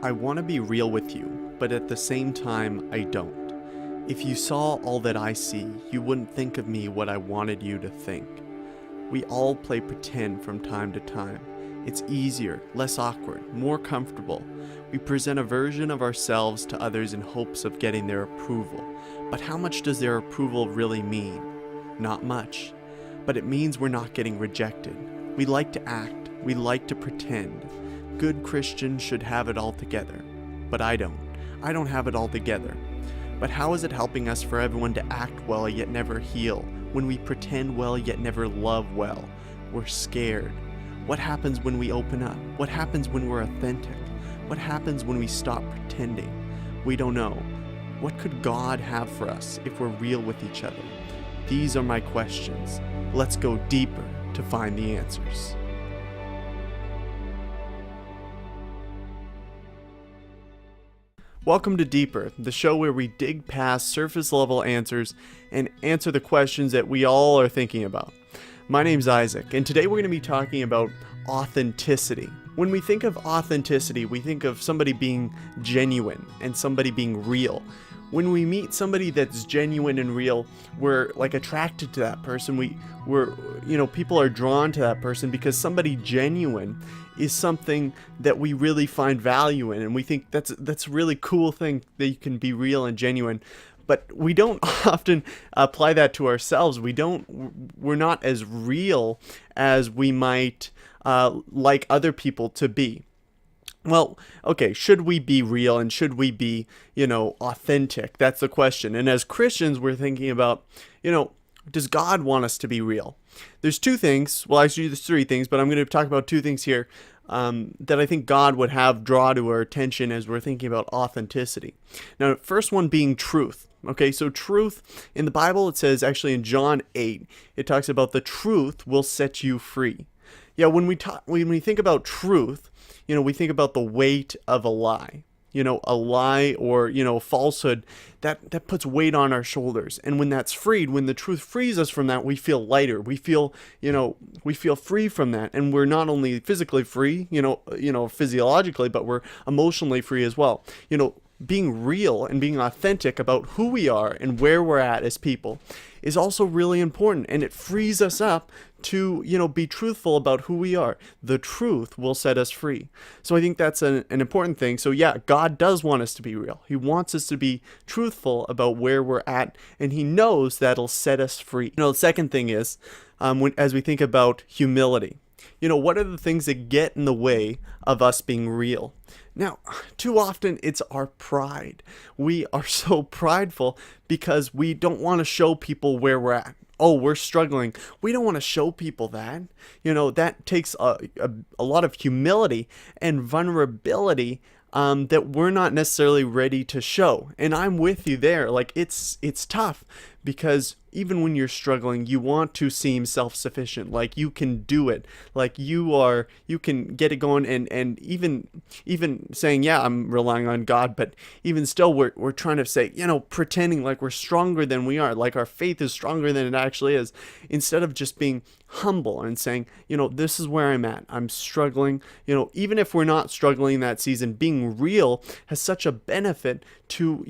I want to be real with you, but at the same time, I don't. If you saw all that I see, you wouldn't think of me what I wanted you to think. We all play pretend from time to time. It's easier, less awkward, more comfortable. We present a version of ourselves to others in hopes of getting their approval. But how much does their approval really mean? Not much. But it means we're not getting rejected. We like to act. We like to pretend. Good Christians should have it all together. But I don't. I don't have it all together. But how is it helping us for everyone to act well yet never heal? When we pretend well yet never love well? We're scared. What happens when we open up? What happens when we're authentic? What happens when we stop pretending? We don't know. What could God have for us if we're real with each other? These are my questions. Let's go deeper to find the answers. Welcome to Deeper, the show where we dig past surface level answers and answer the questions that we all are thinking about. My name's Isaac, and today we're going to be talking about authenticity. When we think of authenticity, we think of somebody being genuine and somebody being real. When we meet somebody that's genuine and real, we're attracted to that person. People are drawn to that person because somebody genuine is something that we really find value in, and we think that's a really cool thing that you can be real and genuine. But we don't often apply that to ourselves. We're not as real as we might like other people to be. Well, okay, should we be real and should we be, authentic? That's the question. And as Christians, we're thinking about, does God want us to be real? There's two things. Well, actually, there's three things, but I'm going to talk about two things here that I think God would have draw to our attention as we're thinking about authenticity. Now, the first one being truth. Okay, so truth in the Bible, it says actually in John 8, it talks about the truth will set you free. Yeah, when we think about truth, we think about the weight of a lie. A lie or, falsehood, that puts weight on our shoulders. And when that's freed, when the truth frees us from that, we feel lighter. We feel free from that. And we're not only physically free, physiologically, but we're emotionally free as well. Being real and being authentic about who we are and where we're at as people is also really important, and it frees us up to, be truthful about who we are. The truth will set us free. So I think that's an important thing. So yeah, God does want us to be real. He wants us to be truthful about where we're at, and he knows that'll set us free. The second thing is, as we think about humility, what are the things that get in the way of us being real? Now, too often it's our pride. We are so prideful because we don't want to show people where we're at. Oh, we're struggling. We don't want to show people that. That takes a lot of humility and vulnerability that we're not necessarily ready to show. And I'm with you there. It's tough because even when you're struggling, you want to seem self-sufficient, like you can do it, like you can get it going, and even saying, yeah, I'm relying on God, but even still, we're trying to say, pretending like we're stronger than we are, like our faith is stronger than it actually is, instead of just being humble and saying, this is where I'm at. I'm struggling. Even if we're not struggling that season, being real has such a benefit to,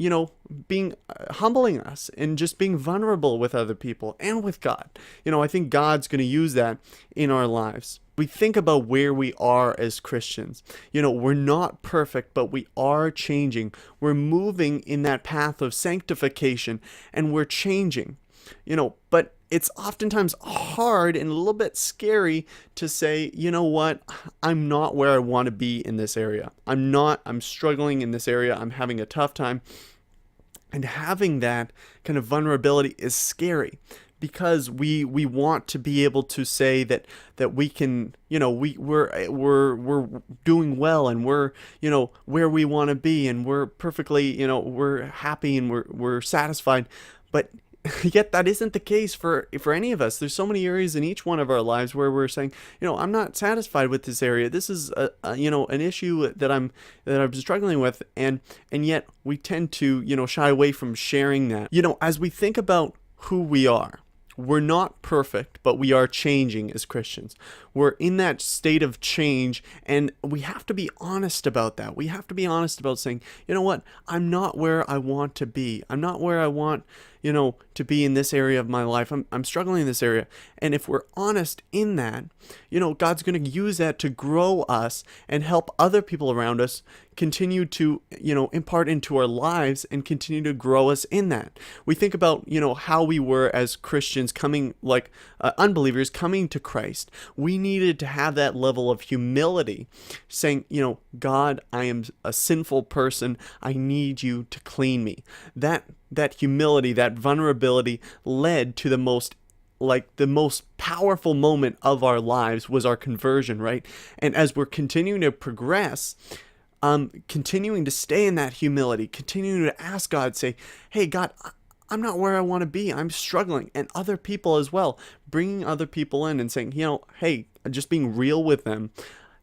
being humbling us and just being vulnerable with other people and with God. I think God's going to use that in our lives. We think about where we are as Christians. We're not perfect, but we are changing. We're moving in that path of sanctification, and we're changing. But it's oftentimes hard and a little bit scary to say, what, I'm not where I want to be in this area. I'm struggling in this area. I'm having a tough time. And having that kind of vulnerability is scary because we want to be able to say that we can, we're doing well, and we're, where we want to be, and we're perfectly, we're happy and we're satisfied. But yet that isn't the case for any of us. There's so many areas in each one of our lives where we're saying, I'm not satisfied with this area. This is an issue that I'm struggling with, and yet we tend to shy away from sharing that. As we think about who we are, We're not perfect, but we are changing as Christians. We're in that state of change, and we have to be honest about that. We have to be honest about saying, you know what, I'm not where I want to be. I'm not where I want, to be in this area of my life. I'm struggling in this area. And if we're honest in that, God's going to use that to grow us and help other people around us continue to, impart into our lives and continue to grow us in that. We think about, how we were as Christians coming, like unbelievers coming to Christ. We needed to have that level of humility, saying, God, I am a sinful person. I need you to clean me. That humility, that vulnerability led to the most powerful moment of our lives was our conversion, right? And as we're continuing to progress, continuing to stay in that humility, continuing to ask God, say, hey, God, I'm not where I want to be. I'm struggling. And other people as well, bringing other people in and saying, hey, just being real with them.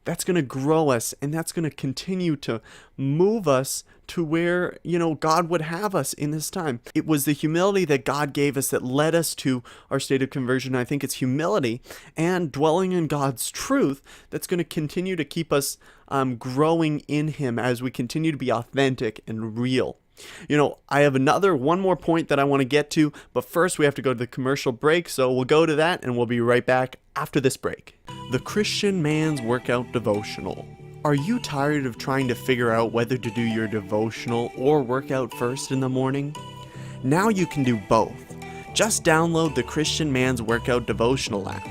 That's going to grow us, and that's going to continue to move us to where, God would have us in this time. It was the humility that God gave us that led us to our state of conversion. I think it's humility and dwelling in God's truth that's going to continue to keep us growing in Him as we continue to be authentic and real. I have one more point that I want to get to, but first we have to go to the commercial break, so we'll go to that and we'll be right back after this break. The Christian Man's Workout Devotional. Are you tired of trying to figure out whether to do your devotional or workout first in the morning? Now you can do both. Just download the Christian Man's Workout Devotional app.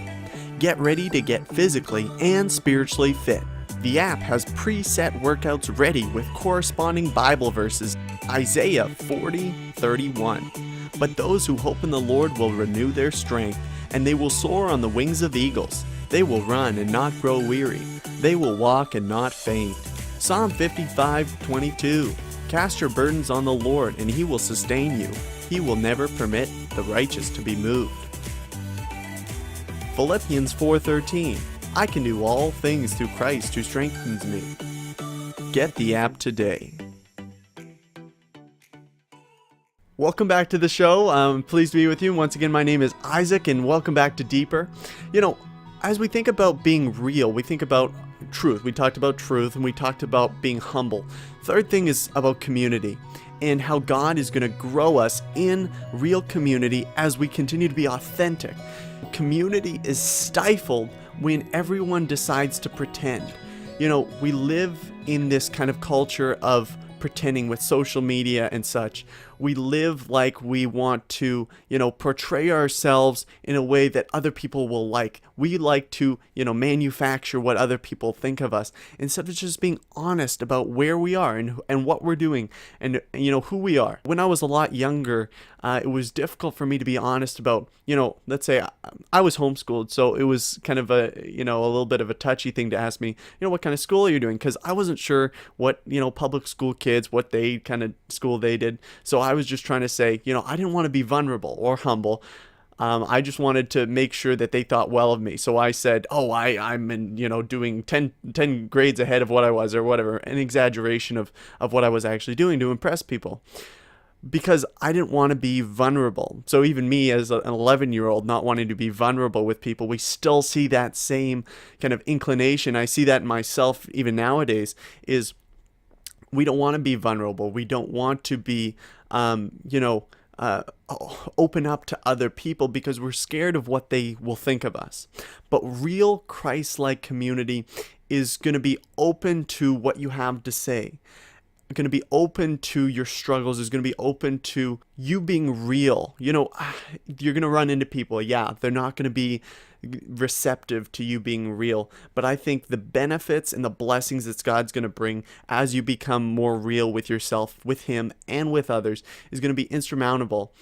Get ready to get physically and spiritually fit. The app has preset workouts ready with corresponding Bible verses, Isaiah 40:31. But those who hope in the Lord will renew their strength, and they will soar on the wings of eagles. They will run and not grow weary. They will walk and not faint. Psalm 55:22. Cast your burdens on the Lord, and He will sustain you. He will never permit the righteous to be moved. Philippians 4:13. I can do all things through Christ who strengthens me. Get the app today. Welcome back to the show. I'm pleased to be with you. Once again, my name is Isaac, and welcome back to Deeper. As we think about being real, we think about truth. We talked about truth, and we talked about being humble. Third thing is about community and how God is going to grow us in real community as we continue to be authentic. Community is stifled when everyone decides to pretend. We live in this kind of culture of pretending with social media and such. We live like we want to, portray ourselves in a way that other people will like. We like to, manufacture what other people think of us instead of just being honest about where we are and what we're doing and, who we are. When I was a lot younger, it was difficult for me to be honest about, let's say I was homeschooled. So it was kind of a little bit of a touchy thing to ask me, what kind of school are you doing? Because I wasn't sure what, public school kids, what they kind of school they did. So I was just trying to say, I didn't want to be vulnerable or humble. I just wanted to make sure that they thought well of me. So I said, I'm in, doing 10 grades ahead of what I was or whatever, an exaggeration of what I was actually doing to impress people. Because I didn't want to be vulnerable. So even me as an 11-year-old not wanting to be vulnerable with people, we still see that same kind of inclination. I see that in myself even nowadays, is we don't want to be vulnerable. We don't want to be, open up to other people because we're scared of what they will think of us. But real Christ-like community is going to be open to what you have to say. Going to be open to your struggles, is going to be open to you being real. You're going to run into people. Yeah, they're not going to be receptive to you being real. But I think the benefits and the blessings that God's going to bring as you become more real with yourself, with Him, and with others is going to be insurmountable.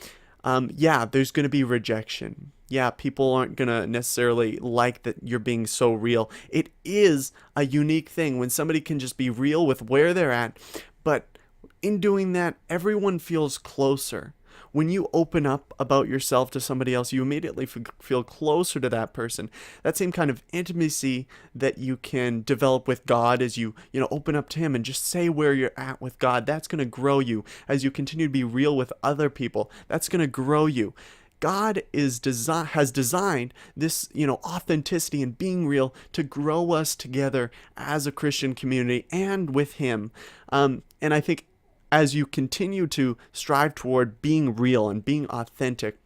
There's going to be rejection. Yeah, people aren't going to necessarily like that you're being so real. It is a unique thing when somebody can just be real with where they're at. But in doing that, everyone feels closer. When you open up about yourself to somebody else, you immediately feel closer to that person. That same kind of intimacy that you can develop with God as you open up to Him and just say where you're at with God, that's going to grow you. As you continue to be real with other people, that's going to grow you. God has designed this, authenticity and being real to grow us together as a Christian community and with Him. And I think as you continue to strive toward being real and being authentic,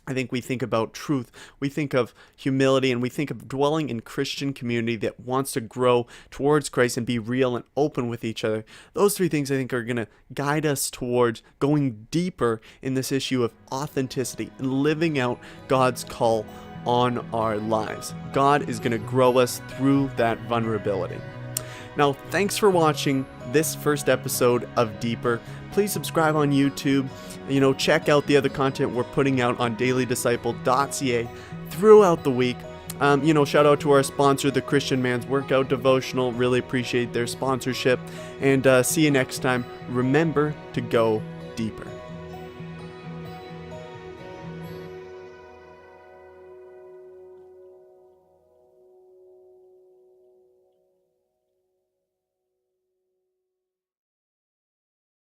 I think we think about truth, we think of humility, and we think of dwelling in Christian community that wants to grow towards Christ and be real and open with each other. Those three things I think are going to guide us towards going deeper in this issue of authenticity and living out God's call on our lives. God is going to grow us through that vulnerability. Now, thanks for watching this first episode of Deeper. Please subscribe on YouTube. Check out the other content we're putting out on dailydisciple.ca throughout the week. Shout out to our sponsor, the Christian Man's Workout Devotional. Really appreciate their sponsorship. And see you next time. Remember to go deeper.